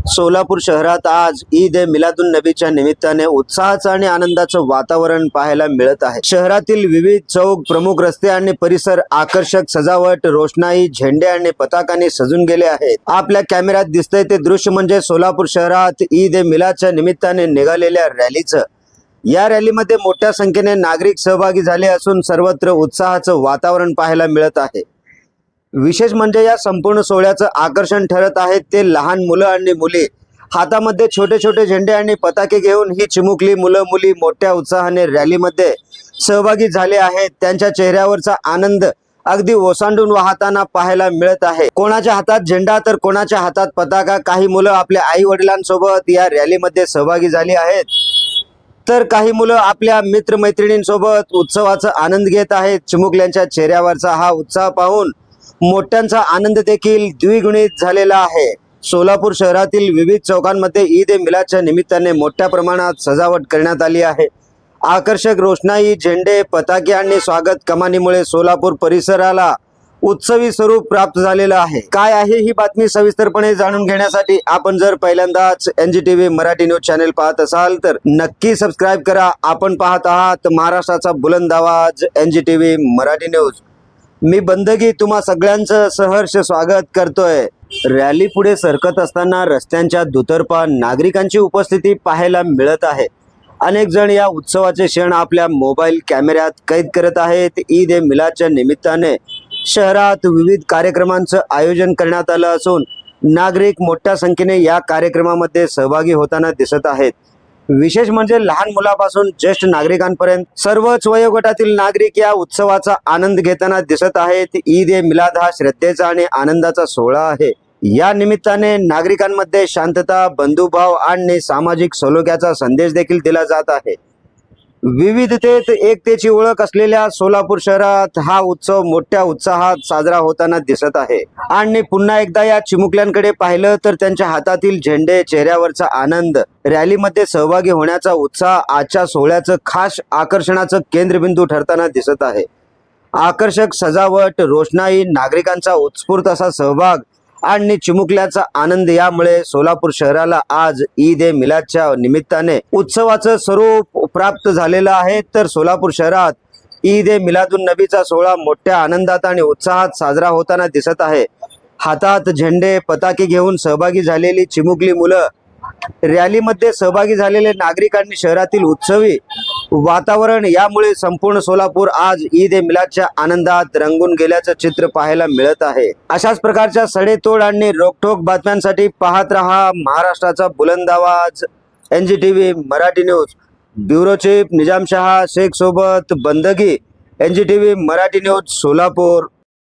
सोलापूर शहरात आज ईद ए मिलादुन नबीच्या निमित्ताने उत्साहाचं आणि आनंदाचं वातावरण पाहायला मिळत आहे। शहरातील विविध चौक, प्रमुख रस्ते आणि परिसर आकर्षक सजावट, रोषणाई, झेंडे आणि पताकांनी सजून गेले आहेत। आपल्या कॅमेऱ्यात दिसतंय ते दृश्य म्हणजे सोलापूर शहरात ईद ए मिलादच्या निमित्ताने निघालेल्या रॅलीचं। या रॅलीमध्ये मोठ्या संख्येने नागरिक सहभागी झाले असून सर्वत्र उत्साहाचं वातावरण पाहायला मिळत आहे। विशेष म्हणजे या संपूर्ण सोहळ्याचं आकर्षण ठरत आहेत ते लहान मुलं आणि मुली। हातामध्ये छोटे छोटे झेंडे आणि पताके घेऊन ही चिमुकली मुलं मुली मोठ्या उत्साहाने रॅलीमध्ये सहभागी झाले आहेत। त्यांच्या चेहऱ्यावरचा आनंद अगदी ओसांडून वाहताना पाहायला मिळत आहे। कोणाच्या हातात झेंडा तर कोणाच्या हातात पताका। काही मुलं आपल्या आई वडिलांसोबत या रॅलीमध्ये सहभागी झाली आहेत, तर काही मुलं आपल्या मित्रमैत्रिणींसोबत उत्सवाचा आनंद घेत आहेत। चिमुकल्यांच्या चेहऱ्यावरचा हा उत्साह पाहून मोठ्यांचा आनंद देखील द्विगुणित झालेला आहे। सोलापूर शहरातील विविध चौकांमध्ये ईद ए मिलादच्या निमित्ताने मोठ्या प्रमाणात सजावट करण्यात आली आहे। आकर्षक रोषणाई, झेंडे, पताके आणि स्वागत कमानीमुळे सोलापूर परिसराला उत्सवी स्वरूप प्राप्त झालेलं आहे। काय आहे ही बातमी सविस्तरपणे जाणून घेण्यासाठी आपण जर पहिल्यांदाच NGTV मराठी न्यूज चॅनल पाहत असाल तर नक्की सबस्क्राईब करा। आपण पाहत आहात महाराष्ट्राचा बुलंद आवाज NGTV मराठी न्यूज। मी बंदगी तुम्हा सगळ्यांचं सहर्ष स्वागत करतोय। रॅली पुढे सरकत असताना रस्त्यांच्या दुतर्फा नागरिकांची उपस्थिती पाहायला मिळत आहे। अनेक जण या उत्सवाचे क्षण आपल्या मोबाईल कॅमेऱ्यात कैद करत आहेत। ईद ए मिलादच्या निमित्ताने शहरात विविध कार्यक्रमांचं आयोजन करण्यात आलं असून नागरिक मोठ्या संख्येने या कार्यक्रमामध्ये सहभागी होताना दिसत आहेत। विशेष म्हणजे लहान मुलापासून ज्येष्ठ नागरिकांपर्यंत सर्वच वयोगटातील नागरिक या उत्सवाचा आनंद घेताना दिसत आहेत। ईद ए मिलाद हा श्रद्धेचा आणि आनंदाचा सोहळा आहे। या निमित्ताने नागरिकांमध्ये शांतता, बंधुभाव आणि सामाजिक सलोख्याचा संदेश देखील दिला जात आहे। विविधतेत एकतेची ओळख असलेल्या सोलापूर शहरात हा उत्सव मोठ्या उत्साहात साजरा होताना दिसत आहे। आणि पुन्हा एकदा या चिमुकल्यांकडे पाहिलं तर त्यांच्या हातातील झेंडे, चेहऱ्यावरचा आनंद, रॅलीमध्ये सहभागी होण्याचा उत्साह आजच्या सोहळ्याचं खास आकर्षणाचं केंद्रबिंदू ठरताना दिसत आहे। आकर्षक सजावट, रोषणाई, नागरिकांचा उत्स्फूर्त असा सहभाग आणि चिमुकल्याचा आनंद यामुळे सोलापूर शहराला आज ईद ए मिलादच्या निमित्ताने उत्सवाचं स्वरूप प्राप्त झालेलं आहे। तर सोलापूर शहरात ईद ए मिलादुन नबीचा सोहळा मोठ्या आनंदात आणि उत्साहात साजरा होताना दिसत आहे। हातात झेंडे, पताके घेऊन सहभागी झालेली चिमुकली मुलं, रॅलीमध्ये सहभागी झालेले नागरिक आणि शहरातील उत्सवी वातावरण यामुळे संपूर्ण सोलापूर आज ईद ए मिलादच्या आनंदात रंगून गेल्याचं चित्र पाहायला मिळत आहे। अशाच प्रकारच्या सडेतोड आणि रोखठोक बातम्यांसाठी पाहत रहा महाराष्ट्राचा बुलंद आवाज NGTV Marathi news. Bureau chief Nizamshah Shaikh सोबत बंदगी, NGTV मराठी न्यूज सोलापूर।